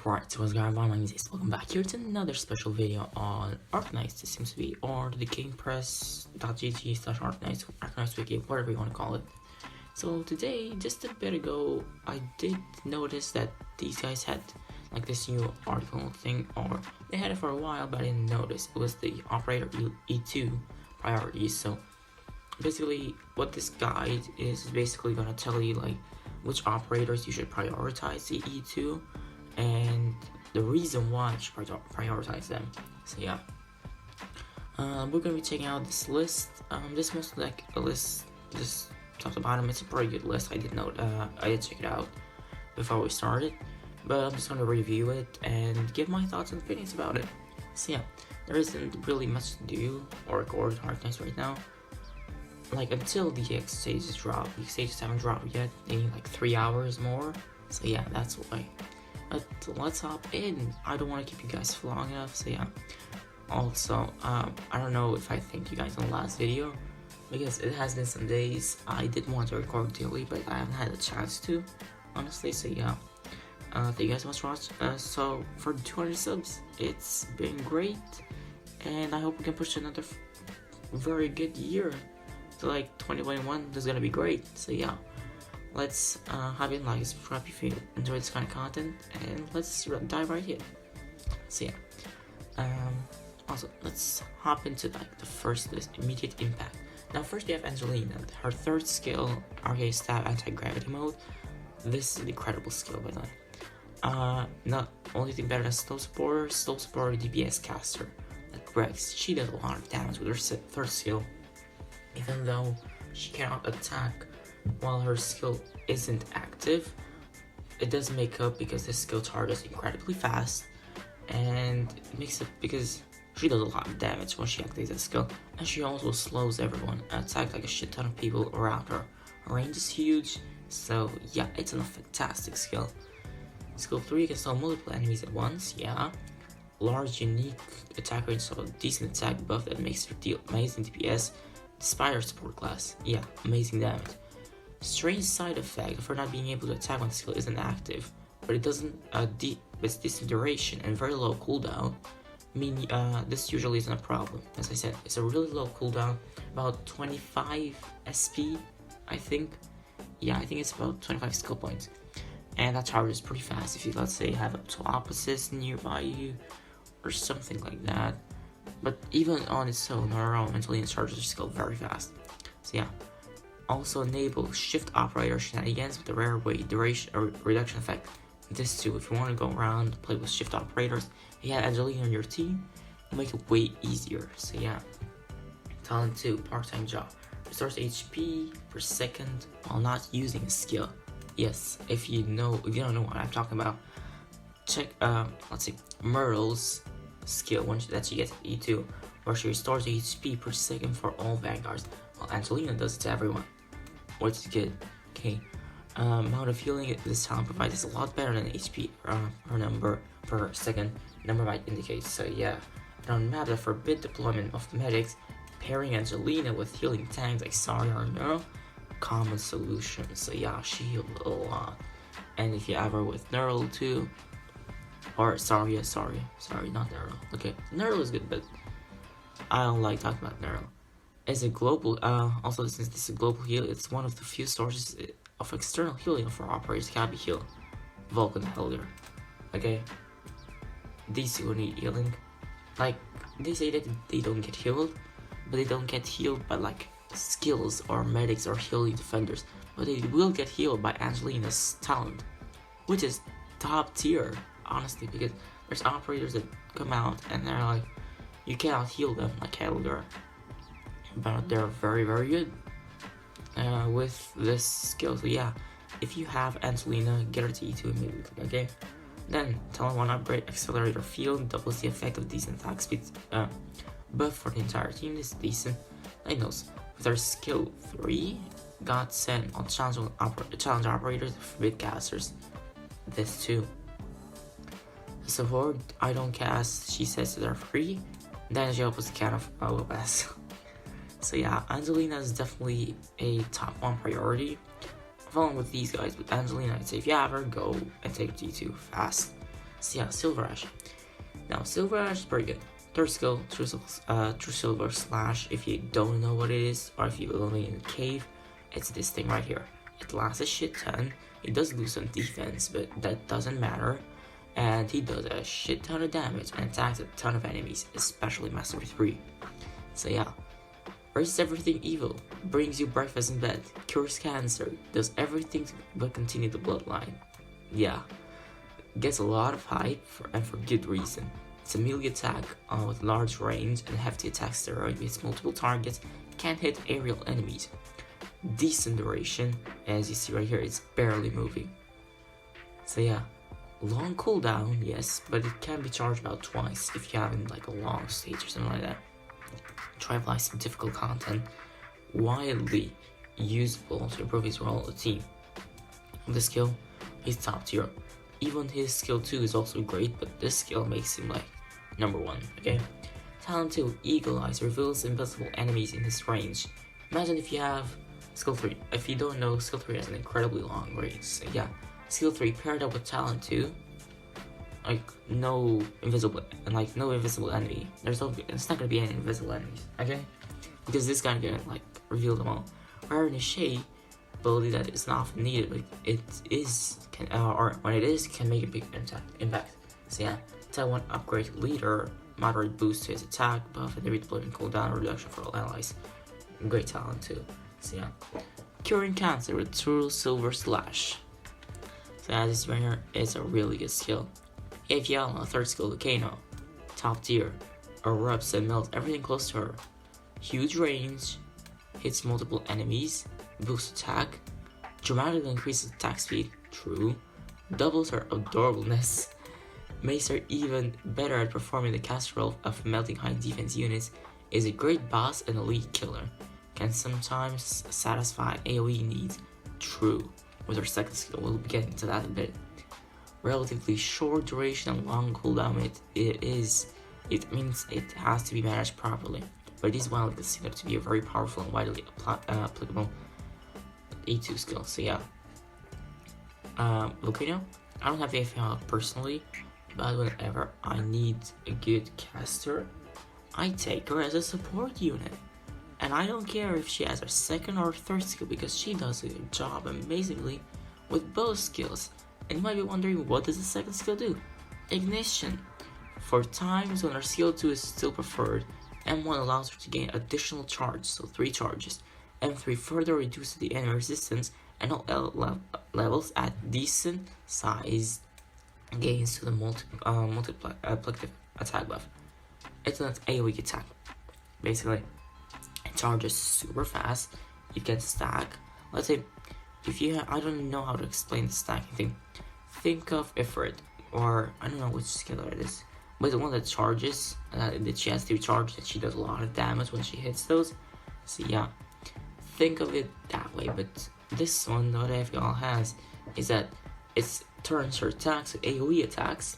Right, so what's going on? My name is Ace. Welcome back here to another special video on Arknights. This seems to be on the GAMEPRESS.gg/Arknights, Arknights Wiki, whatever you want to call it. So today, just a bit ago, I did notice that these guys had like this new article thing, or they had it for a while, but I didn't notice. It was the operator E2 priorities. So basically, what this guide is basically going to tell you like which operators you should prioritize the E2 and the reason why you should prioritize them. So yeah, we're gonna be checking out this list. This mostly like a list, just top to bottom. It's a pretty good list. I did check it out before we started, but I'm just gonna review it and give my thoughts and opinions about it. So yeah, there isn't really much to do or record Arknights right now. Like until the X stages drop. The stages haven't dropped yet. They need like 3 hours more. So yeah, that's why. But let's hop in. I don't want to keep you guys for long enough, so yeah. Also, I don't know if I thanked you guys in the last video, because it has been some days. I did want to record daily, but I haven't had a chance to, honestly, so yeah. Thank you guys so much for watching. So, for 200 subs, it's been great, and I hope we can push another very good year. So like 2021 is gonna be great, so yeah. Let's hop in, like, subscribe if you enjoy this kind of content, and let's dive right in. So yeah, also let's hop into like the first list, immediate impact. Now first we have Angelina, her third skill, RK Stab Anti-Gravity Mode. This is an incredible skill by the way. Not only thing better than Slow Supporter DPS caster. Like Rex, she does a lot of damage with her third skill, even though she cannot attack while her skill isn't active. It does make up because this skill charges incredibly fast, and it makes it because she does a lot of damage when she activates that skill, and she also slows everyone and attacks like a shit ton of people around her. Her range is huge, so yeah, it's a fantastic skill. Skill 3, you can slow multiple enemies at once, yeah. Large unique attack range, so a decent attack buff that makes her deal amazing DPS despite her support class, yeah, amazing damage. Strange side effect of her not being able to attack when the skill isn't active, but it doesn't it's decent duration and very low cooldown. I mean, this usually isn't a problem. As I said, it's a really low cooldown, about 25 SP, I think. Yeah, I think it's about 25 skill points, and that charges pretty fast if you, let's say, have up to opposites nearby you or something like that. But even on its own, her own, Angelina charges her skill very fast. So yeah. Also enable shift operator shenanigans with the rare weight duration or reduction effect. This too, if you want to go around play with shift operators, you have Angelina on your team, it'll make it way easier. So yeah. Talent 2, part-time job. Restores HP per second while not using a skill. Yes, if you don't know what I'm talking about, check let's see, Myrtle's skill that she gets at E2, where she restores HP per second for all vanguards, while Angelina does it to everyone, which is good. Okay, amount of healing this talent provides is a lot better than HP per second number might indicate. So yeah, and on map that forbid deployment of medics, pairing Angelina with healing tanks like Zarya or Neural, common solution. So yeah, she healed a lot. And if you have her with Neural too, or sorry, not Neural. Okay, Neural is good, but I don't like talking about Neural. It's a global, also since this is a global heal, it's one of the few sources of external healing for operators that can be healed. Volcano. Okay, these two need healing. Like, they say that they don't get healed, but they don't get healed by like skills or medics or healing defenders, but they will get healed by Angelina's talent, which is top tier, honestly, because there's operators that come out and they're like, you cannot heal them like Helger, but they're very, very good with this skill. So yeah, if you have Angelina, get her to E2 immediately, okay? Then, talent 1 upgrade, accelerator field, doubles the effect of decent attack speed, but for the entire team, this is decent. Diagnose, with her skill 3, got sent on challenge operators, forbid casters, this too. Support, I don't cast, she says they're free, then she opens the count of Lopez. So yeah, Angelina is definitely a top 1 priority. Following with these guys, with Angelina, I'd say if you have her, go and take G2 fast. So yeah, Silver Ash. Now Silver Ash is pretty good. Third skill, True Silver Slash. If you don't know what it is, or if you're only in a cave, it's this thing right here. It lasts a shit ton. It does lose some defense, but that doesn't matter. And he does a shit ton of damage and attacks a ton of enemies, especially Master 3. So yeah, erases everything evil, brings you breakfast in bed, cures cancer, does everything but continue the bloodline. Yeah, gets a lot of hype and for good reason. It's a melee attack with large range and hefty attack steroid, hits multiple targets, can't hit aerial enemies. Decent duration, as you see right here, it's barely moving. So yeah, long cooldown, yes, but it can be charged about twice if you haven't like a long stage or something like that. Try apply some difficult content, widely useful to improve his role on the team. The skill, he's top tier. Even his skill 2 is also great, but this skill makes him like number 1, okay? Talent 2, Eagle Eyes, reveals invisible enemies in his range. Imagine if you have skill 3. If you don't know, skill 3 has an incredibly long range. So yeah, skill 3 paired up with talent 2, like no invisible enemy. It's not gonna be any invisible enemies, okay? Because this guy can like reveal them all. Rare Niche ability that is not often needed, but when it is, can make a big impact. So yeah, Type 1 upgrade leader, moderate boost to his attack buff and the redeployment cooldown reduction for all allies. Great talent too. So yeah, curing cancer with True Silver Slash. So as this right here, it's a really good skill. If you have a third skill, Volcano, top tier, erupts and melts everything close to her. Huge range, hits multiple enemies, boosts attack, dramatically increases attack speed, true, doubles her adorableness, makes her even better at performing the cast role of melting high defense units, is a great boss and elite killer, can sometimes satisfy AoE needs, true, with her second skill. We'll be getting to that in a bit. Relatively short duration and long cooldown, it means it has to be managed properly, but it is widely considered to be a very powerful and widely applicable A2 skill. So yeah, Volcano, I don't have the FAL personally, but whenever I need a good caster, I take her as a support unit. And I don't care if she has her second or third skill, because she does a job amazingly with both skills. And you might be wondering, what does the second skill do? Ignition. For times when her skill 2 is still preferred, M1 allows her to gain additional charge, so 3 charges. M3 further reduces the enemy resistance and all levels at decent size gains to the multiplicative attack buff. It's an AoE attack. Basically, it charges super fast. You can stack. Let's say, I don't know how to explain the stacking thing. Think of Ifrit, or I don't know which skill it is, but the one that charges, that she has to charge, that she does a lot of damage when she hits those. So yeah, think of it that way. But this one, what FGL has, is that it turns her attacks to AoE attacks,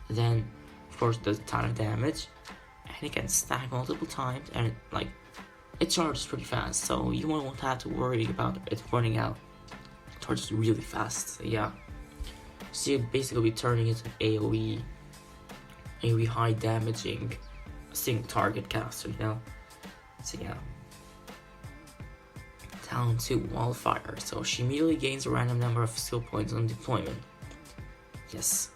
then of course does a ton of damage, and it can stack multiple times, and it charges pretty fast, so you won't have to worry about it running out. It charges really fast, so yeah. So you basically be turning it to AoE high damaging single target caster, you know? So yeah. Talent 2, Wildfire. So she immediately gains a random number of skill points on deployment. Yes.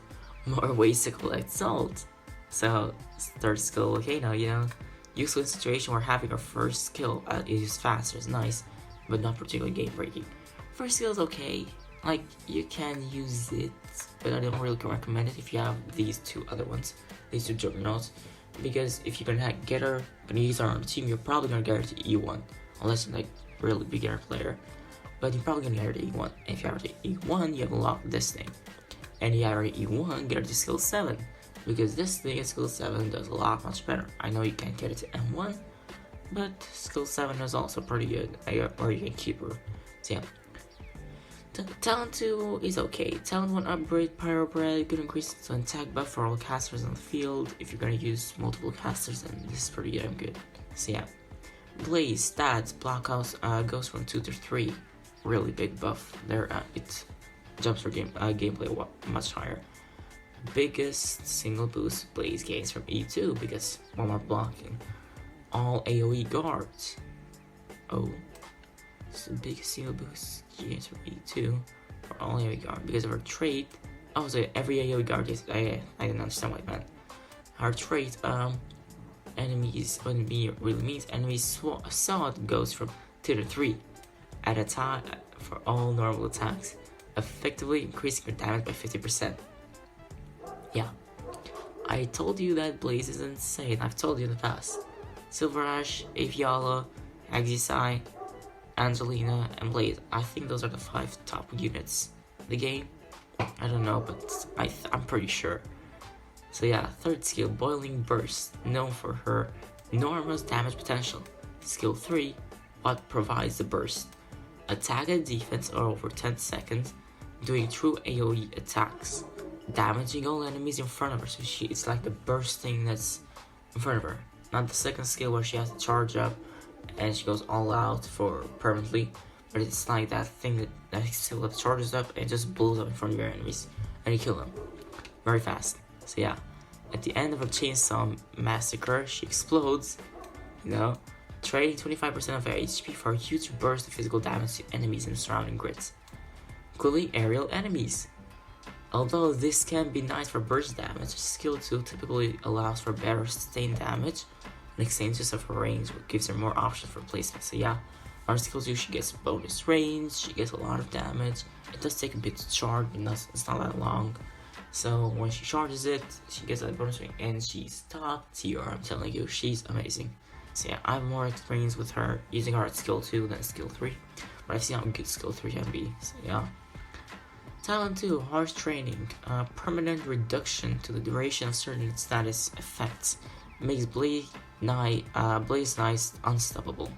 More ways to collect salt. So third skill, Volcano, you know? Useful in situation where having our first skill is faster is nice, but not particularly game breaking. First skill is okay. Like, you can use it, but I don't really recommend it if you have these two other ones, these two juggernauts, because if you're gonna use her on the team, you're probably gonna get her to E1, unless you're like really beginner player, but you're probably gonna get her to E1. And if you have her to E1, you have unlocked this thing, and you have her to E1, get her to skill 7, because this thing at skill 7 does a lot much better. I know you can't get it to M1, but skill 7 is also pretty good, or you can keep her. So yeah. Talent 2 is okay. Talent 1 upgrade, Pyrobread, good increase to attack buff for all casters on the field. If you're gonna use multiple casters, then this is pretty damn good. So yeah. Blaze, stats, blockhouse goes from 2 to 3. Really big buff there. It jumps for gameplay much higher. biggest single boost Blaze gains from E2 because while not blocking all AoE guards. Oh, it's the biggest single boost she gains from E2 for all AoE guard because of her trait. Oh, so every AoE guard gets. I didn't understand what it meant. Her trait, enemies, what it really means, enemies assault goes from 2 to 3 at a time for all normal attacks, effectively increasing your damage by 50%. Yeah, I told you that Blaze is insane. I've told you in the past. Silver Ash, Aviala, Axisai, Angelina, and Blaze. I think those are the 5 top units in the game. I don't know, but I'm pretty sure. So yeah, third skill, Boiling Burst, known for her enormous damage potential. Skill 3, what provides the burst. Attack and defense are over 10 seconds, doing true AoE attacks, damaging all enemies in front of her. So it's like the bursting that's in front of her. Not the second skill where she has to charge up and she goes all out for permanently, but it's like that thing that skill that charges up and just blows up in front of your enemies and you kill them very fast. So yeah, at the end of a chainsaw massacre, she explodes, trading 25% of her HP for a huge burst of physical damage to enemies in the surrounding grids, including aerial enemies. Although this can be nice for burst damage, skill 2 typically allows for better sustained damage and exchanges of her range, which gives her more options for placement. So yeah, our skill 2, she gets bonus range, she gets a lot of damage. It does take a bit to charge, but it's not that long. So when she charges it, she gets that bonus ring, and she's top tier. I'm telling you, she's amazing. So yeah, I have more experience with her using her at skill 2 than skill 3, but I've seen how good skill 3 can be. So yeah. Talent 2, Harsh Training. Permanent reduction to the duration of certain status effects makes Blaze Knight unstoppable.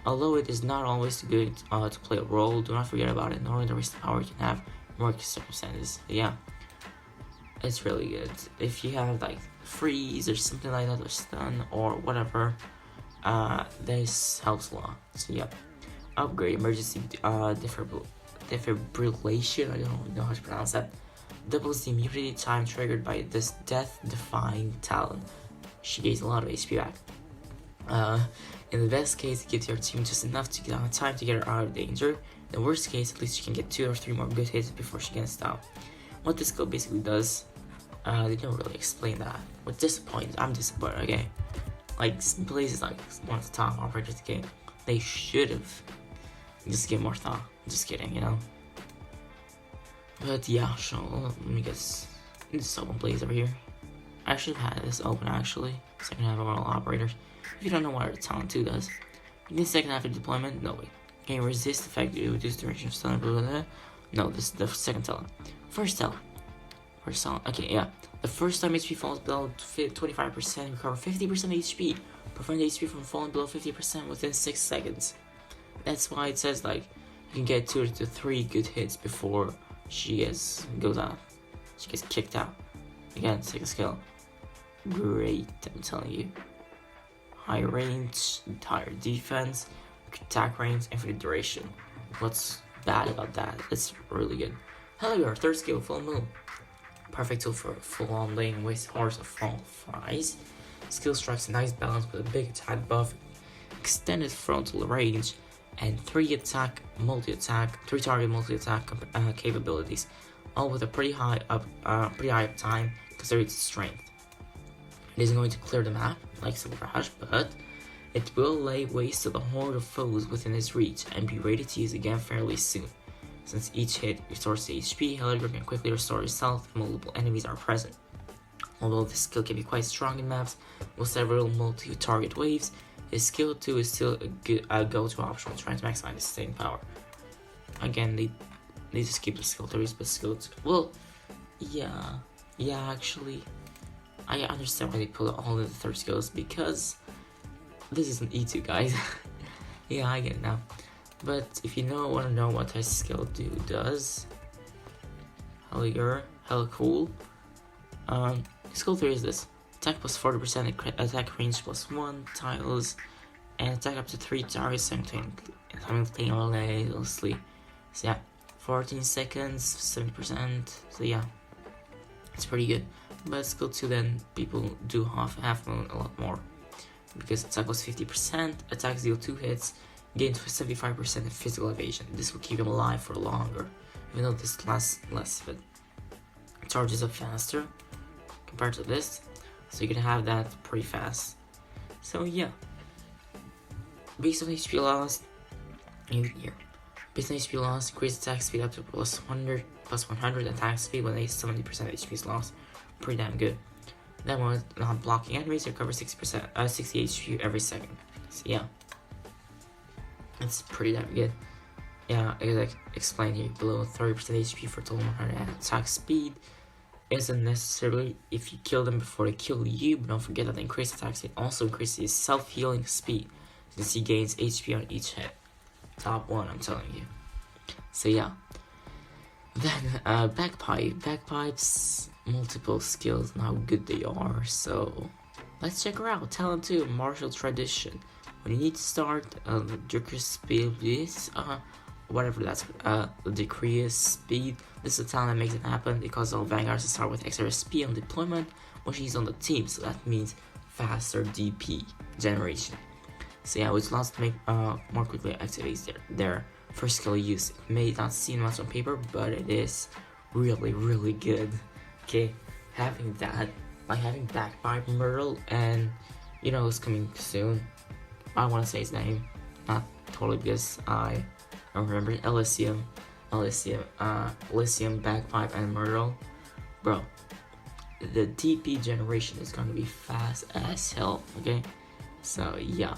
Although it is not always good to play a role, do not forget about it. Knowing the risk power you can have in more circumstances. Yeah. It's really good. If you have like freeze or something like that, or stun or whatever, this helps a lot. So yeah, upgrade emergency defibrillation. I don't know how to pronounce that. Doubles the immunity time triggered by this death-defying talent. She gains a lot of HP back. In the best case, it gives your team just enough time to get her out of danger. In the worst case, at least she can get 2 or 3 more good hits before she gets down. What this skill basically does, they don't really explain that. What disappoints, I'm disappointed, okay? Like, Blaze is like one of the top operators of the game. They should have just give more thought. Just kidding, But yeah, so let me guess. This open Blaze over here. I should have had this open actually, so I can have all operators. If you don't know what our talent 2 does, begin second after deployment. No wait. Can resist effect to reduce duration of stun, blah, blah, blah. No, this is the second talent. First talent. Okay, yeah. The first time HP falls below 25%, recover 50% HP. Prevent HP from falling below 50% within 6 seconds. That's why it says like you can get 2 to 3 good hits before she goes out. She gets kicked out. Again, second skill. Great, I'm telling you. High range, higher defense, attack range, infinite duration. What's bad about that? It's really good. Hellier, third skill, Full Moon. Perfect tool for full-on laying waste horse of fall fries. Skill strikes a nice balance with a big attack buff, extended frontal range, and 3 target multi-attack capabilities, all with a pretty high uptime considering its strength. It isn't going to clear the map like Silver Ash, but it will lay waste to the horde of foes within its reach and be ready to use again fairly soon. Since each hit restores the HP, Hellier can quickly restore itself if multiple enemies are present. Although this skill can be quite strong in maps with several multi-target waves, his skill 2 is still a go-to option when trying to maximize his staying power. Again, they just keep the skill 3s, but skill 2... Well, yeah, actually, I understand why they put all of the third skills, because this is an E2, guys. Yeah, I get it now. But if you want to know what his skill 2 does, hella cool. Skill 3 is this: attack plus 40%, attack range plus 1 tiles, and attack up to 3 targets simultaneously. So yeah, 14 seconds, 70%. So yeah, It's pretty good. But skill 2 then people do half moon a lot more. Because attack was 50%, attacks deal 2 hits, gains 75% of physical evasion. This will keep him alive for longer. Even though this lasts less, but charges up faster compared to this. So you can have that pretty fast. So yeah. Based on HP loss, even here. Based on HP loss, increase attack speed up to plus 100 attack speed when 70% HP is lost. Pretty damn good. Then when not blocking enemies, recover 60 HP every second. So yeah. It's pretty damn good. Yeah, as I explained here below, 30% HP for total 100 attack speed isn't necessarily if you kill them before they kill you, but don't forget that the increased attack speed also increases self-healing speed, since he gains HP on each hit. Top 1, I'm telling you. So yeah. Then bagpipes, multiple skills and how good they are. So let's check her out. Talent 2, martial tradition. When you need to start decrease speed, whatever that's decrease speed. This is a talent that makes it happen because all vanguards start with extra SP on deployment when she's on the team, so that means faster DP generation. So yeah, which allows to make more quickly activates their first skill use. It may not seem much on paper, but it is really good. Okay, having that, like having Bagpipe Myrtle, and you know it's coming soon. I don't want to say his name, not totally because I don't remember it. Elysium, Bagpipe, and Myrtle. Bro, the DP generation is gonna be fast as hell, okay? So, yeah.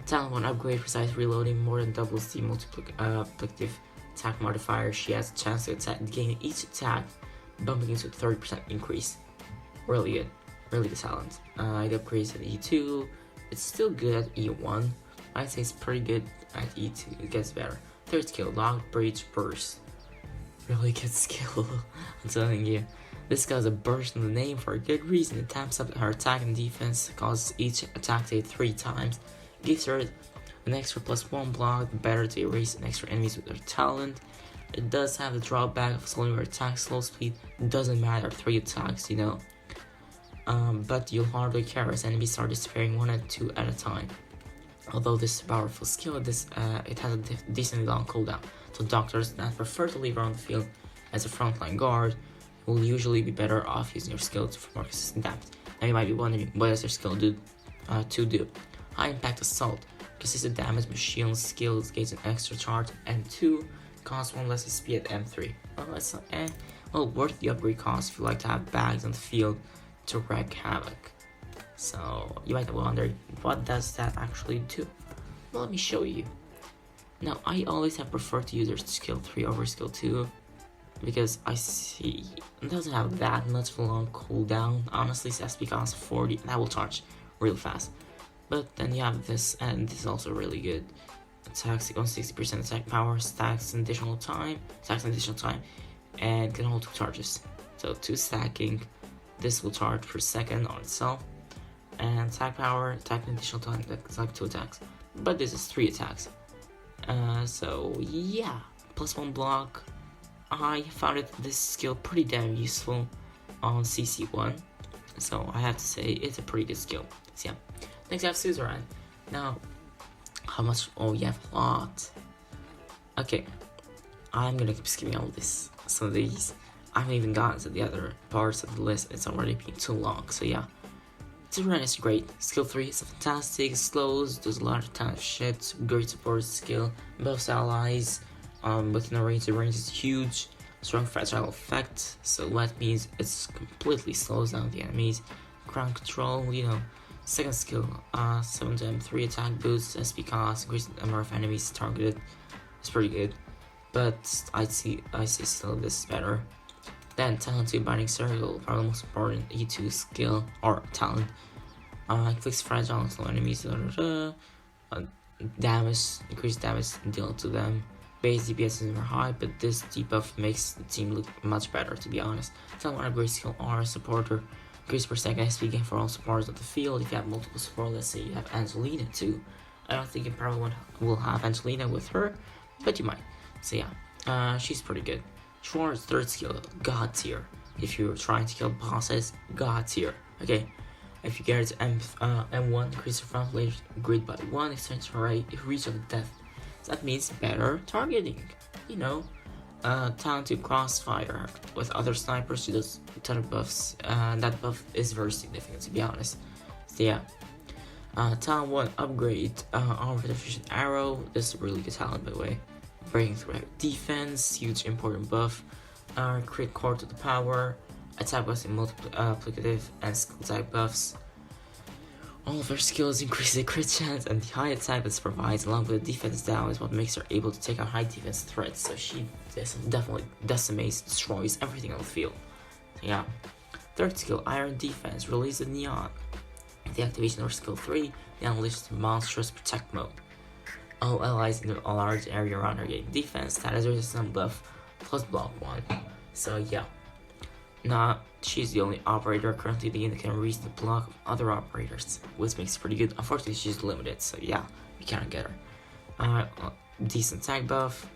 Talent 1, upgrade precise reloading, more than doubles the multiplicative attack modifier. She has a chance to gain each attack, bumping into a 30% increase. Really good. Really good talent. It upgrades at E2. It's still good at E1. I'd say it's pretty good at E2. It gets better. Third skill, Lock Breach Burst. Really good skill, I'm telling you. This got a burst in the name for a good reason. It taps up her attack and defense, causes each attack to hit 3 times. Gives her an extra +1 block, better to erase an extra enemies with her talent. It does have the drawback of slowing her attack slow speed. It doesn't matter, 3 attacks, you know. But you'll hardly care as enemies start disappearing 1 and 2 at a time. Although this is a powerful skill, it has a decently long cooldown, so doctors that prefer to leave her on the field as a frontline guard will usually be better off using your skill for more consistent damage. Now you might be wondering, what does your skill do? High impact assault, consistent damage, machine skills gains an extra charge, and 2 costs 1 less SP at M3. Well, it's not well worth the upgrade cost if you like to have bags on the field to wreak havoc. So you might wonder, what does that actually do? Well, let me show you. Now, I always have preferred to use her skill 3 over skill 2 because I see it doesn't have that much of a long cooldown. Honestly, SP costs 40, that will charge real fast. But then you have this, and this is also really good. Attacks on 60% attack power, stacks an additional time, and can hold 2 charges. So 2 stacking, this will charge per second on itself. And attack power, attack an additional time, that's like 2 attacks. But this is 3 attacks. So yeah, +1 block. I found this skill pretty damn useful on CC1. So I have to say, it's a pretty good skill. So yeah. Next I have Suzerain. Now, how much? Oh, you have a lot. Okay, I'm gonna keep skipping all this. Some of these, I haven't even gotten to the other parts of the list. It's already been too long. So yeah, Suzerain is great. Skill 3 is fantastic. Slows, does a lot of ton of shit. Great support skill. Buffs allies. Within a range, the range is huge. Strong fragile effect. So that means it's completely slows down the enemies. Ground control, you know. Second skill, 7 to M3 attack boost, SP cost, increase the number of enemies targeted. It's pretty good, but I see still this is better. Then talent 2, Binding Circle, probably the most important E2 skill or talent. Inflicts fragile and slow enemies, damage, increased damage dealt to them. Base DPS isn't very high, but this debuff makes the team look much better, to be honest. Talent 1 upgrade skill R, supporter. Increase per second SP gain for all supporters of the field. If you have multiple support, let's say you have Angelina too. I don't think you probably will have Angelina with her, but you might. So yeah, she's pretty good. Schwartz, third skill, God tier. if you're trying to kill bosses, God tier. Okay, if you get M1, increase the front blade grid by 1, extends array reach of death. So that means better targeting. You know, talent to crossfire with other snipers. She does a ton of buffs. That buff is very significant, to be honest. So yeah. Talent 1 upgrade, armor with efficient arrow. This is a really good talent, by the way. Breaking through defense, huge important buff. Crit core to the power, attack buffs in multiplicative and skill type buffs. All of her skills increase the crit chance, and the high attack that provides along with the defense down is what makes her able to take out high defense threats. So she definitely decimates, destroys everything on the field. So yeah. Third skill, Iron Defense, release the Neon. With the activation of skill 3, the unleashes monstrous protect mode. All allies in the large area around her gain defense, status resistance buff, plus block 1. So yeah. Now, she's the only operator currently in the game that can reach the block of other operators, which makes it pretty good. Unfortunately, she's limited, so yeah, we cannot get her. Decent attack buff.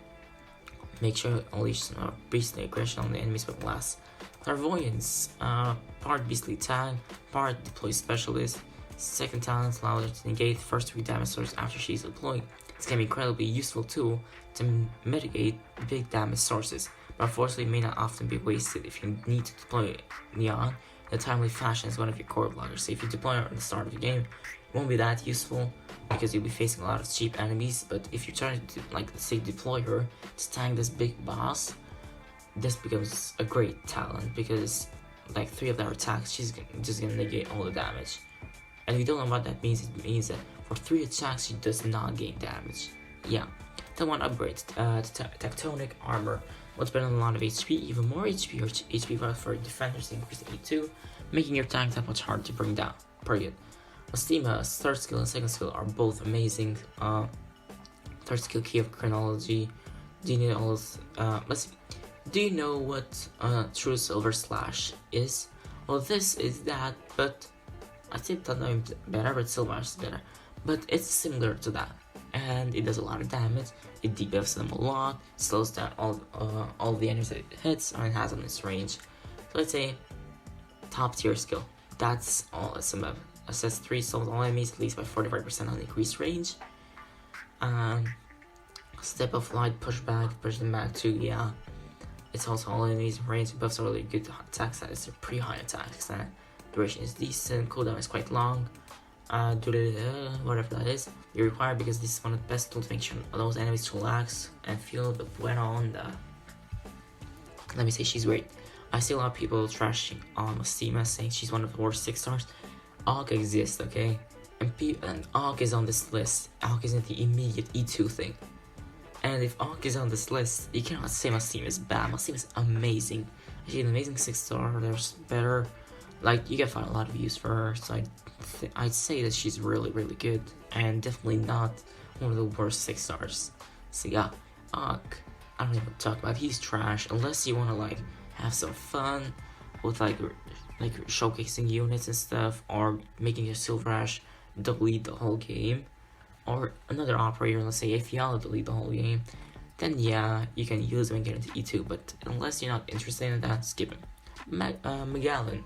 Make sure to unleash beastly aggression on the enemies with blast. Clairvoyance, part beastly tag, part deploy specialist. Second talent allows her to negate the first 3 damage sources after she's deployed. This can be an incredibly useful tool to mitigate big damage sources, but unfortunately may not often be wasted if you need to deploy Neon in a timely fashion as one of your core blockers. So if you deploy her at the start of the game, it won't be that useful because you'll be facing a lot of cheap enemies, but if you try to, like, say, deploy her to tank this big boss, this becomes a great talent because, like, 3 of their attacks, she's just gonna negate all the damage. And if you don't know what that means, it means that for 3 attacks, she does not gain damage. Yeah. Then 1 upgrades, Tectonic Armor. Once spending a lot of HP, even more HP, or HP buff for defenders increase E2, making your tank that much harder to bring down. Pretty good. Astima's third skill and second skill are both amazing. Third skill, Key of Chronology. Do you know all this, let's see. Do you know what True Silver Slash is? Well, this is that, but I think that I'm better, but Silver is better. But it's similar to that, and it does a lot of damage. It debuffs them a lot, slows down all the enemies that it hits, and it has on its range. So let's say top tier skill. That's all SMF. Assess 3 slows all enemies at least by 45% on increased range. Step of Light, pushback, push them back too. Yeah. It's also all enemies range buffs are really good attack stats. They're pretty high attack stat. Duration is decent, cooldown is quite long. Whatever that is, you require because this is one of the best tools to make sure those enemies to relax and feel the bueno onda. Let me say she's great. I see a lot of people trashing on Steam saying she's one of the worst 6 stars. AUG exists, okay? And AUG is on this list. AUG isn't the immediate E2 thing. And if AUG is on this list, you cannot say my Steam is bad. My Steam is amazing. She's an amazing 6 star. There's better. Like, you can find a lot of views for her, so I'd say that she's really, really good, and definitely not one of the worst 6 stars. So yeah, AUG, I don't even want to talk about. He's trash, unless you want to, like, have some fun with, like showcasing units and stuff, or making your Silver Ash delete the whole game, or another operator, let's say Afiala delete the whole game, then yeah, you can use them and get into E2, but unless you're not interested in that, skip it. Magellan.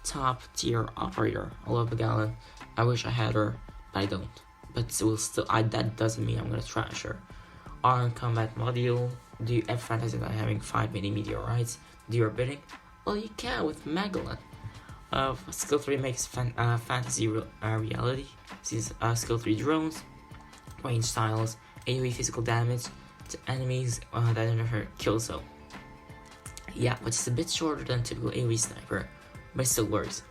Top tier operator. I love Volcano. I wish I had her, but I don't. But that doesn't mean I'm gonna trash her. Armed combat module. Do you ever fantasize about having 5 mini meteorites do your bidding? Well, you can with Magellan. Skill 3 makes fantasy reality. Skill 3 drones, range styles, AoE physical damage to enemies that enter her kill zone. Yeah, but it's a bit shorter than typical AoE sniper, but it still works.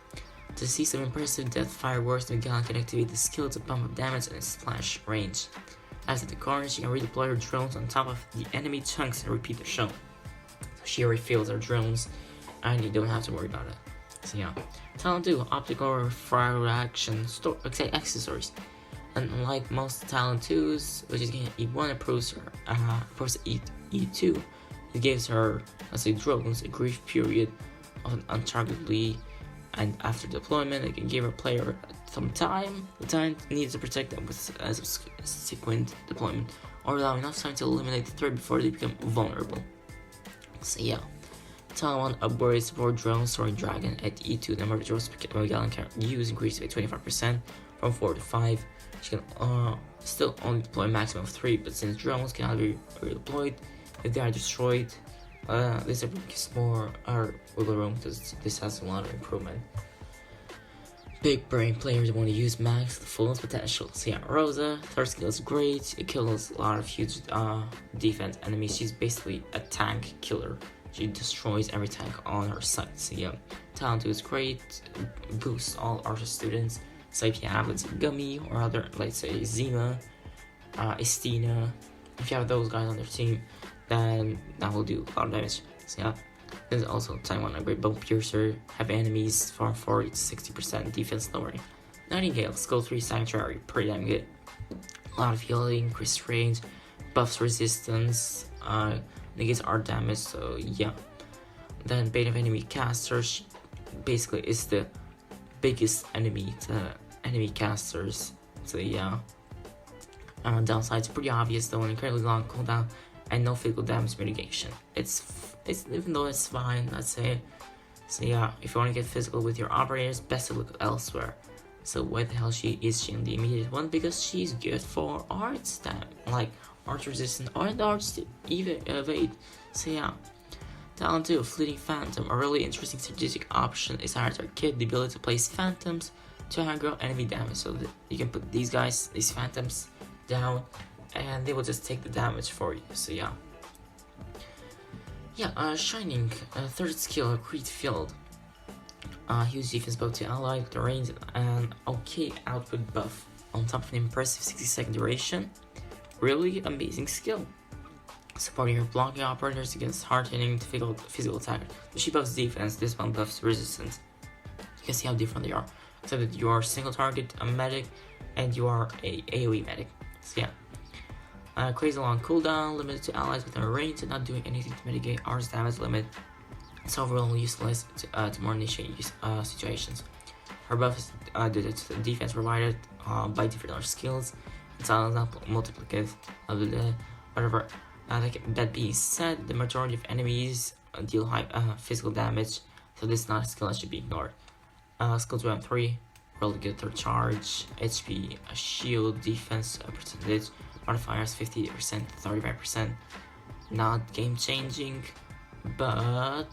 To see some impressive death fireworks, Magellan can activate the skill to pump up damage and splash range. After the corners, you can redeploy her drones on top of the enemy chunks and repeat the show. So she refills her drones, and you don't have to worry about it. So yeah. Talent 2, optical refraction accessories. And unlike most Talent 2s, which is getting E1 improves E2, it gives her, let's say, drones a brief period of an untargetedly, and after deployment, it can give a player some time. The time needs to protect them with a subsequent deployment, or allow enough time to eliminate the threat before they become vulnerable. So yeah. Talon 1 upgrades for drone storing dragon at E2. The number of drones Magellan can use increased by 25% from 4 to 5. She can still only deploy a maximum of 3, but since drones cannot be redeployed if they are destroyed, this gives more wiggle room because this has a lot of improvement. Big brain players want to use max the fullest potential. So yeah, Rosa, third skill is great. It kills a lot of huge defense enemies. She's basically a tank killer. She destroys every tank on her side. So yeah, Talent 2 is great. Boosts all archer students. So if you have, let's say, Gummy or other, let's say, Zima, Estina, if you have those guys on their team, then that will do a lot of damage. So yeah. There's also time 1 upgrade Bone Piercer, have enemies from 40 to 60% defense lowering. Nightingale, skill 3 Sanctuary, pretty damn good. A lot of healing, increased range, buffs resistance, negates art damage, so yeah. Then Bane of Enemy Casters, basically is the biggest enemy to enemy casters, so yeah. Downside's pretty obvious though, an incredibly long cooldown and no physical damage mitigation. It's even though it's fine, let's say. So yeah, if you want to get physical with your operators, best to look elsewhere. So why the hell is she in the immediate one? Because she's good for art stat, like art resistance or the arts to evade. So yeah. Talent 2, Fleeting Phantom. A really interesting strategic option is our kit, the ability to place phantoms to aggro enemy damage. So that you can put these phantoms down and they will just take the damage for you. So yeah. Yeah, Shining, third skill, Creed Field. Huge defense both to allied with the range and okay output buff. On top of an impressive 60-second duration. Really amazing skill. Supporting your blocking operators against hard-hitting physical attack. She buffs defense, this one buffs resistance. You can see how different they are. Except that you are single target, a medic, and you are a AoE medic. So yeah. Crazy long cooldown, limited to allies within range and not doing anything to mitigate R's damage limit. It's overall useless to more niche situations. Her buff is due to the defense provided by different other skills. It's not multiplicative, whatever. That being said, the majority of enemies deal high physical damage, so this is not a skill that should be ignored. Skill 2 M3, really good third charge, HP, shield, defense percentage. Modifiers 50% to 35%, not game changing, but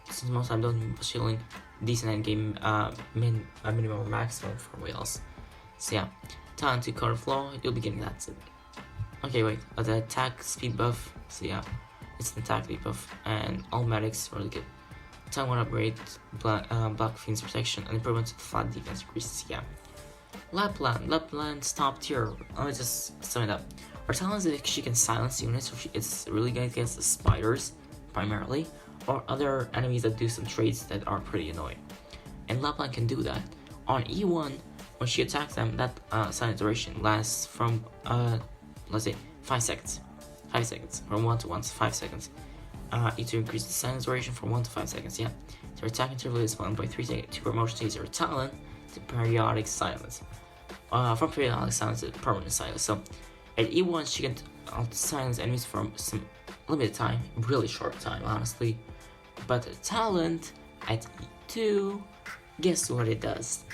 since most I don't shielding, decent end game minimum or maximum for whales. So yeah, Talent 2 Color Flow, you'll be getting that soon. Okay, wait, the attack speed buff, so yeah, it's an attack speed buff, and all medics really good. Talent 1 upgrade, Black Fiend's protection, and improvement to the flat defense increases, yeah. Lapland's top tier. Let me just sum it up. Her talent is that she can silence units, so it's really good against the spiders, primarily, or other enemies that do some traits that are pretty annoying. And Lapland can do that. On E1, when she attacks them, that silence duration lasts from, let's say, 5 seconds. 5 seconds. From 1 to 5 seconds. E2 increases the silence duration from 1 to 5 seconds, yeah. So her attack interval is 1 by 3 seconds. To promotion takes her talent to periodic silence. From periodic silence to permanent silence. So at E1 she can silence enemies for some limited time, really short time honestly. But talent at E2, guess what it does?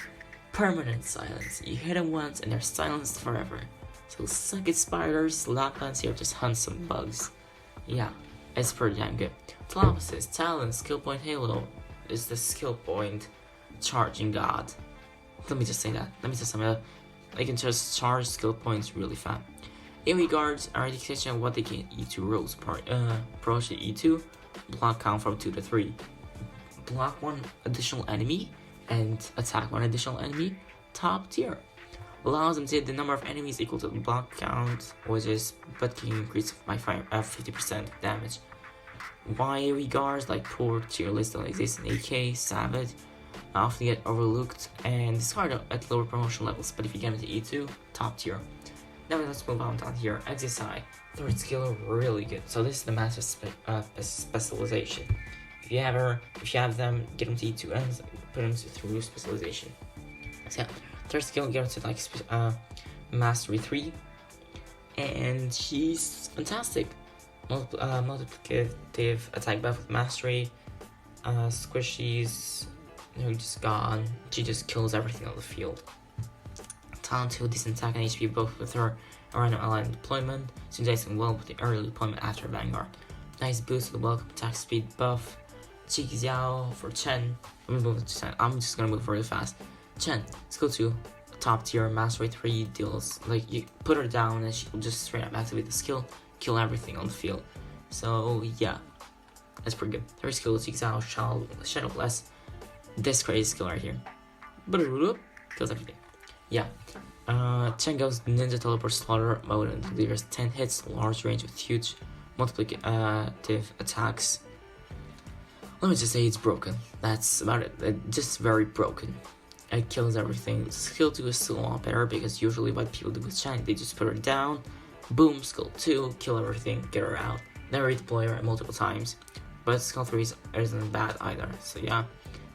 Permanent silence. You hit them once and they're silenced forever. So suck it spiders, Lapland's here just hunt some bugs. Yeah, it's pretty damn good. Telepathist, talent, skill point Halo is the skill point charging god. Let me just say that. Let me just sum it up. They can just charge skill points really fast. AoE guards are a dictation of what they can E2 rules. Approach to E2, block count from 2 to 3. Block 1 additional enemy and attack 1 additional enemy. Top tier. Allows them to hit the number of enemies equal to the block count, which is but can increase by 50% damage. Why AoE guards like poor tier list don't exist in AK, Savage, often get overlooked and discarded at lower promotion levels, but if you get into E2, top tier. Now let's move on down here. XSI, third skill, really good. So this is the master specialization. If you have them, get them to E2 and put them through specialization. So yeah, third skill, get them to like mastery 3, and she's fantastic. multiplicative attack buff with mastery. Squishy's just gone. She just kills everything on the field. Talent 2, decent attack and HP both with her random ally deployment. Synergizing well with the early deployment after Vanguard. Nice boost to the welcome attack speed buff. Qi Xiao for Chen. I'm just gonna move really fast. Chen, let's go to top tier mastery 3 deals. Like, you put her down and she will just straight up activate the skill, kill everything on the field. So yeah, that's pretty good. Her skill is Qi Xiao Shadow Bless. This crazy skill right here. Kills everything. Yeah. Chen goes Ninja Teleport Slaughter mode and delivers 10 hits, large range with huge multiplicative attacks. Let me just say it's broken. That's about it. Just very broken. It kills everything. Skill 2 is still a lot better because usually what people do with Chen, they just put her down, boom, skill 2, kill everything, get her out, then redeploy her multiple times. But skill 3 isn't bad either, so yeah.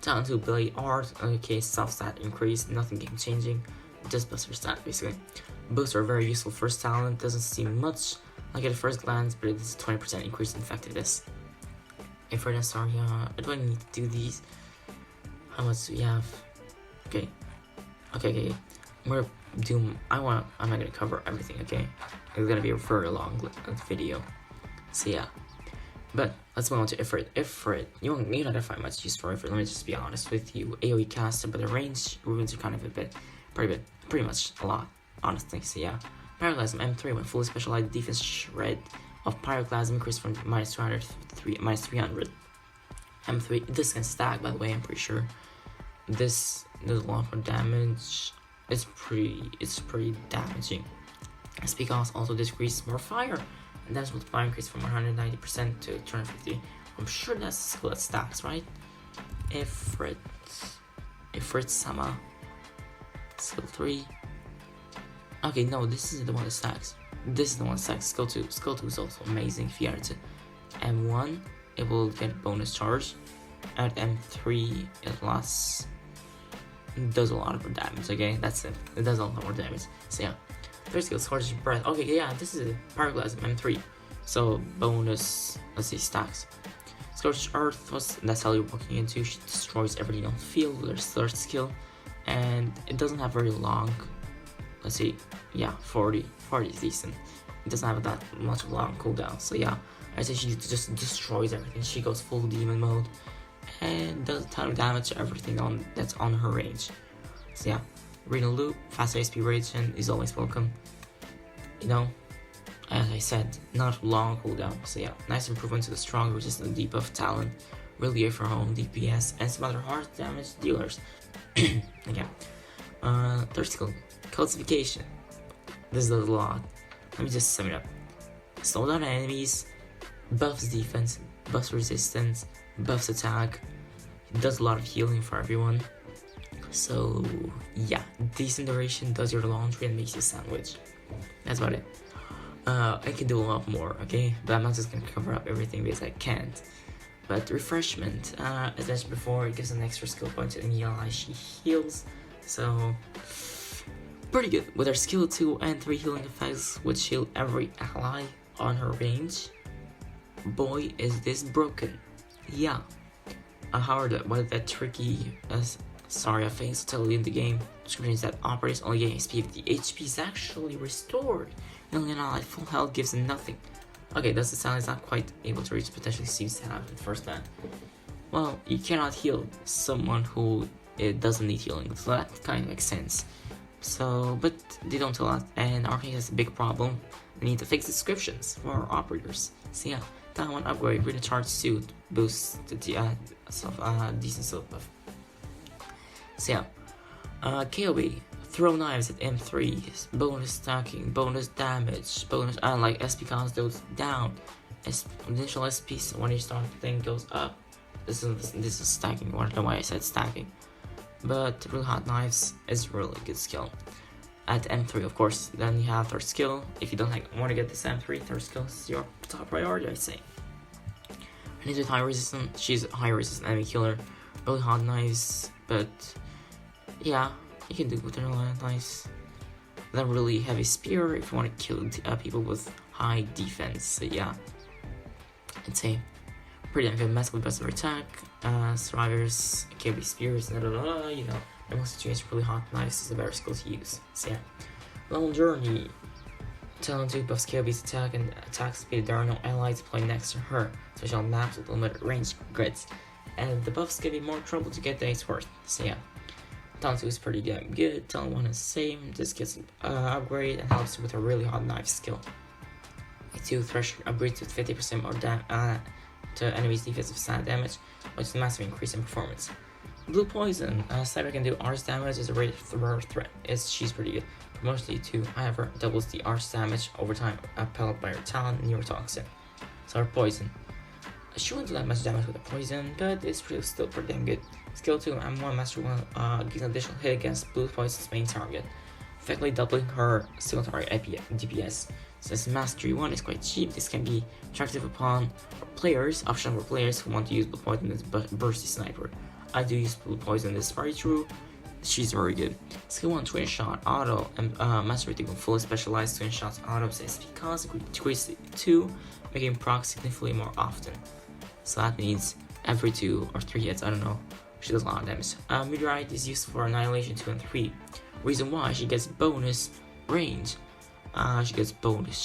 Talent 2 Blade Art, okay, self stat increase, nothing game changing, just boosts her stat basically. Boosts are very useful first talent, doesn't seem much like at first glance, but it's a 20% increase in effectiveness. If we're sorry, do I need to do these? How much do we have? Okay. I'm not gonna cover everything, okay? It's gonna be a very long video. So yeah. But let's move on to Ifrit. Ifrit, you're not gonna find much use for Ifrit, let me just be honest with you. AoE caster, but the range ruins are kind of pretty much a lot, honestly, so yeah. Paralysis M3 when fully specialized defense shred of Pyroclasm increased from -200 to -300. M3, this can stack by the way, I'm pretty sure. This does a lot more damage. It's pretty damaging. SP cost also decreases more fire, and that's multiplier increase from 190% to 250. I'm sure that's the skill that stacks, right? Ifrit Sama. Skill 3. Okay, no, this is the one that stacks. This is the one that stacks. Skill 2. Skill 2 is also amazing. If you add it to M1, it will get bonus charge. At M3, it does a lot more damage, okay? That's it. It does a lot more damage. So yeah. Third skill, Scorching Breath. Okay, yeah, this is Paralysis M3. So bonus, let's see, stacks. Scorched Earth, that's how you're walking into. She destroys everything on the field with her third skill. And it doesn't have very long, let's see, yeah, 40 is decent. It doesn't have that much of a long cooldown, so yeah, I say she just destroys everything. She goes full demon mode and does a ton of damage to everything that's on her range. So yeah, Renal Loop, faster SP regen is always welcome. You know, as I said, not long cooldown, so yeah, nice improvement to the strong resistant debuff talent, really good for her own DPS and some other hard damage dealers. Okay. Third skill, Calcification. This does a lot. Let me just sum it up. Slow down enemies, buffs defense, buffs resistance, buffs attack. It does a lot of healing for everyone. So yeah, decent duration, does your laundry and makes you a sandwich. That's about it. I can do a lot more, okay? But I'm not just gonna cover up everything because I can't. But Refreshment, as mentioned before, it gives an extra skill point to any ally she heals. So, pretty good. With her skill 2 and 3 healing effects, which heal every ally on her range. Boy, is this broken. Yeah. However, what is that tricky, sorry, I failed to tell you in the game description is that operators only gain XP if the HP is actually restored. Healing an ally full health gives them nothing. Okay, does it sound it's not quite able to reach potentially seems to happen first then. Well, you cannot heal someone who doesn't need healing, so that kind of makes sense. So, but they don't tell us, and Arknights has a big problem. They need to fix descriptions for our operators. So yeah, that one upgrade, really charge suit, boost the decent self buff. So yeah, KOB. Throw knives at M3, bonus stacking, bonus damage, bonus, like SP cost goes down, initial SP when you start the thing goes up. This is stacking, I don't know why I said stacking. But really hot knives is really good skill. At M3 of course, then you have third skill. If you don't want to get this M3, third skill is your top priority, I'd say. And with high resistance, she's a high resistance enemy killer, really hot knives, but yeah. You can do with her nice. Then really heavy spear if you want to kill people with high defense. So yeah, I'd say. Pretty damn good. Massively best of attack, survivors, KB spears, you know, in most situations, really hot knives is a better skill to use. So yeah. Long Journey. Talent 2 buffs KOB's attack and attack speed. There are no allies playing next to her, especially on maps with limited range grids. And the buffs give you more trouble to get days worth. So yeah. Talent 2 is pretty damn good. Talent 1 is the same. This gets an upgrade and helps with a really hot knife skill. 2 Thresher upgrades with 50% more to enemies' defensive stat damage, which is a massive increase in performance. Blue Poison. Cyber can do arch damage as a rate threat. She's pretty good. Mostly 2, however, doubles the arch damage over time, upheld by her talent and neurotoxin. So her poison. She won't do that much damage with the poison, but it's still pretty damn good. Skill 2, M1 Master 1 gives an additional hit against Blue Poison's main target, effectively doubling her single target DPS. Since Mastery 1 is quite cheap, this can be attractive upon players, optional for players who want to use Blue Poison as bursty sniper. I do use Blue Poison, this is very true. She's very good. Skill 1 Twin Shot Auto and Mastery 2 fully specialized Twin Shots Auto's SP cost decreases 2, making proc significantly more often. So that means every 2 or 3 hits, I don't know. She does a lot of damage. Meteorite is used for Annihilation 2 and 3. Reason why, she gets bonus range. She gets bonus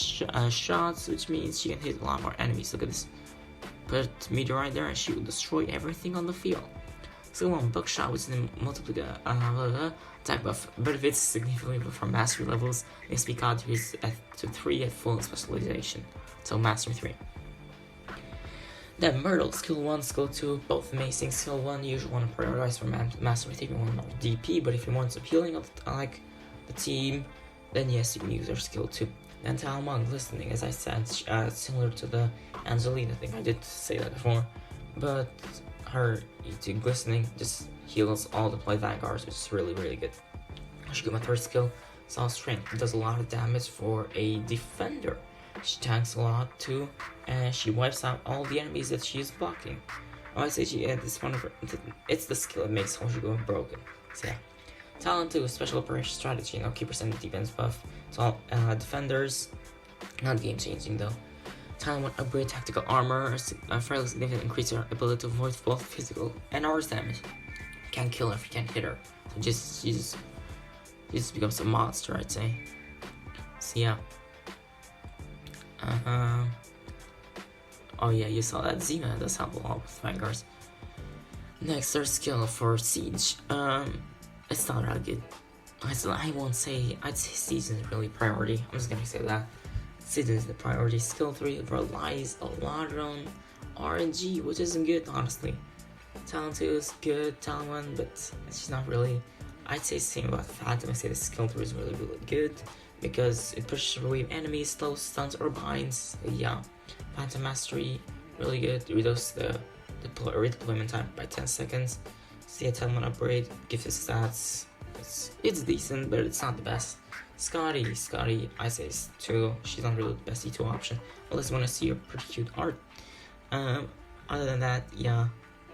shots, which means she can hit a lot more enemies. Look at this. Put Meteorite there and she will destroy everything on the field. Skill 1 Buckshot, which is a multiple attack buff, benefits significantly from Mastery levels. SP card decreases to 3 at full specialization, so Mastery 3. Then Myrtle, Skill 1, Skill 2, both amazing. Skill 1, you usually want to prioritize for Mastery 3 if you want more DP, but if you want some healing of like the team, then yes, you can use her Skill 2. Then Talmud Glistening, as I said, similar to the Angelina thing, I did say that before, but her Glistening just heals all the play vanguards, which is really, really good. I should get my third skill, Saw Strength. It does a lot of damage for a defender. She tanks a lot too, and she wipes out all the enemies that she is blocking. I say it's one of her, it's the skill that makes Hoshigo broken. So yeah. Talent 2, Special Operation Strategy, now keep percent defense buff. So all defenders, not game changing though. Talent 1, Upgrade Tactical Armor, a fairly significant increase in her ability to avoid both physical and armor damage. You can't kill her if you can't hit her. So she just becomes a monster, I'd say. So yeah. Oh yeah, you saw that. Xena does help a lot with vanguards. Next, third skill for Siege. It's not really good. I won't say, I'd say Siege is really priority. I'm just gonna say that. Siege is the priority. Skill 3 relies a lot on RNG, which isn't good, honestly. Talent 2 is good, Talent 1, but it's just not really. I'd say the same about Phantom. I say the skill 3 is really, really good because it pushes away enemies, slows, stuns, or binds. Yeah, Phantom Mastery, really good. It reduces the redeployment time by 10 seconds. See a Talent 1 upgrade, gives it stats. It's decent, but it's not the best. Scotty, I say it's 2. She's not really the best E2 option, unless you want to see her pretty cute art. Other than that, yeah,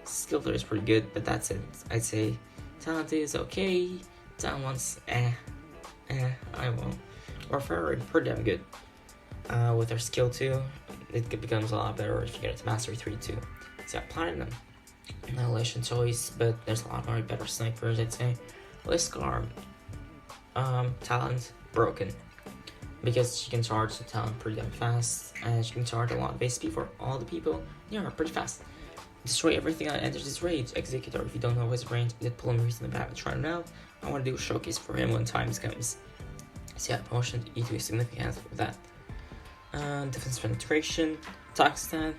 skill 3 is pretty good, but that's it. I'd say Talent 2 is okay. Talent 1's I won't. Warfare is pretty damn good. With her skill 2, it becomes a lot better if you get it to Mastery 3 too. So yeah, Platinum, Annihilation choice, but there's a lot more better snipers, I'd say. Liskar, talent broken, because she can charge the talent pretty damn fast, and she can charge a lot of base speed for all the people near her pretty fast. Destroy everything that enters his range. Executor, if you don't know his range, did pull him recently back and try him out. I want to do a showcase for him when time comes. So yeah, promotion to E2 is significant for that. Defense penetration, attack stat,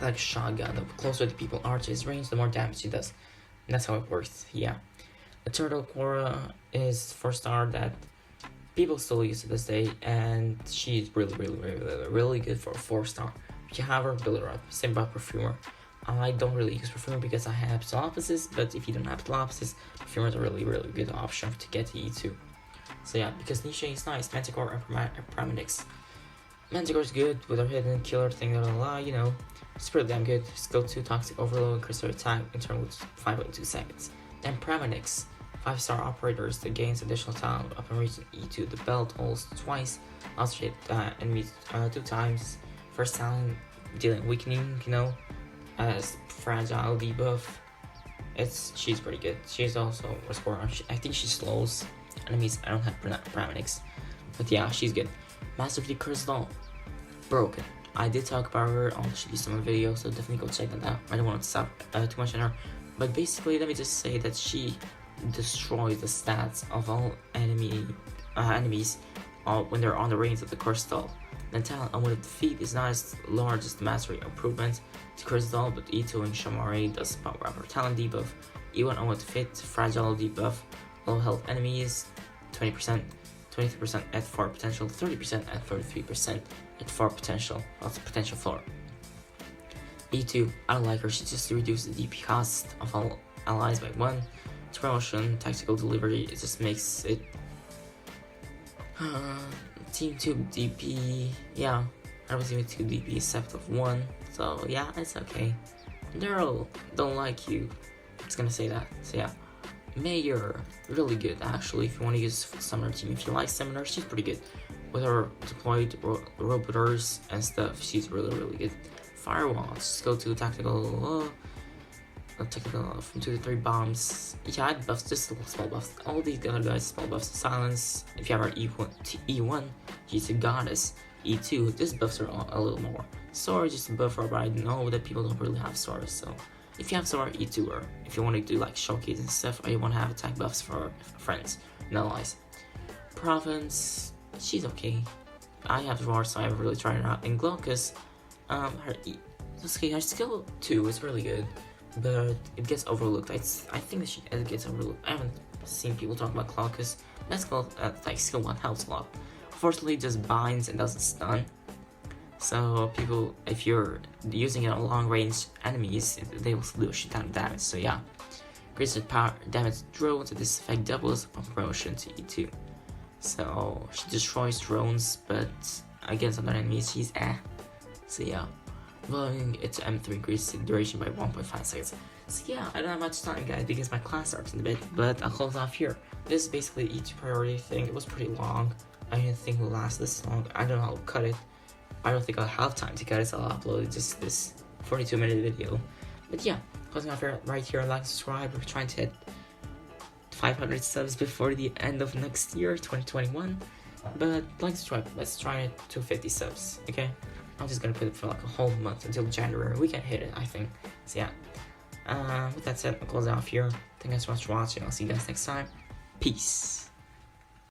like a shotgun. The closer the people are to his range, the more damage he does. And that's how it works, yeah. The Turtle Cora is 4-star that people still use to this day, and she's really good for a 4-star. If you have her, build her up. Same about Perfumer. I don't really use Perfumer because I have Opposites, but if you don't have Opposites, Perfumer is a really good option to get to E2. So yeah, because Niche is nice, Manticore and Paramedics. Manticore is good with her hidden killer thing, you know, it's pretty damn good. Skill 2, Toxic Overload, increase her attack interval with 5.2 seconds. Then Paramedics, 5-star operators that gains additional talent upon reaching E2. The belt holds twice, allows to hit enemies 2 times. First talent dealing weakening, you know, as fragile debuff. She's pretty good. She's also restore. I think she slows enemies. I don't have paramedics, but yeah, she's good. Master of the Cursed Doll, broken. I did talk about her on the Should Be Summer video, so definitely go check that out. I don't want to stop too much on her, but basically, let me just say that she destroys the stats of all enemies when they're on the range of the Cursed Doll. The talent on with defeat is not as large as the mastery improvement to Cursed Doll, but E2 and Shamari does power up her talent debuff. E1 on with fit, fragile debuff, low health enemies, 20%, 23% at 4 potential, 30% at 33% at 4 potential. Lots of potential for. E2, I don't like her, she just reduces the DP cost of all allies by 1. To promotion, tactical delivery, it just makes it Team 2 DP, yeah, I was doing 2 DP except of 1, so yeah, it's okay. Daryl, don't like you, it's gonna say that, so yeah. Mayor, really good actually, if you want to use Summoner Team. If you like Summoner, she's pretty good. With her deployed roboters and stuff, she's really good. Firewall, just go to tactical from 2 to 3 bombs. Yeah, I had buffs, just small buffs. All these other guys, small buffs. Silence, if you have our E1, she's a goddess. E2, these buffs are a little more. Sword, just a buffer, but I know that people don't really have swords, so if you have sword, E2, or if you want to do like showcase and stuff, or you want to have attack buffs for friends, no lies. Province, she's okay. I have sword, so I haven't really tried it out. And Glaucus, her skill 2 is really good, but it gets overlooked. I think that it gets overlooked. I haven't seen people talk about Glaucus. That's called like skill 1 helps a lot. Unfortunately, it just binds and doesn't stun. So people, if you're using it on long range enemies, they will do a shit ton of damage. So yeah, increases power damage drones. This effect doubles upon promotion to E2. So she destroys drones, but against other enemies, she's So yeah, volume it to M3 increases the duration by 1.5 seconds. So yeah, I don't have much time, guys, because my class starts in a bit. But I'll close off here. This is basically E2 priority thing. It was pretty long. I didn't think it would last this long. I don't know how to cut it. I don't think I'll have time to cut it, so I'll upload just this 42-minute video. But yeah, closing off right here, like, subscribe. We're trying to hit 500 subs before the end of next year, 2021. But like, subscribe. Let's try it to 50 subs, okay? I'm just gonna put it for like a whole month until January. We can hit it, I think. So yeah. With that said, I'll close off here. Thank you guys so much for watching. I'll see you guys next time. Peace.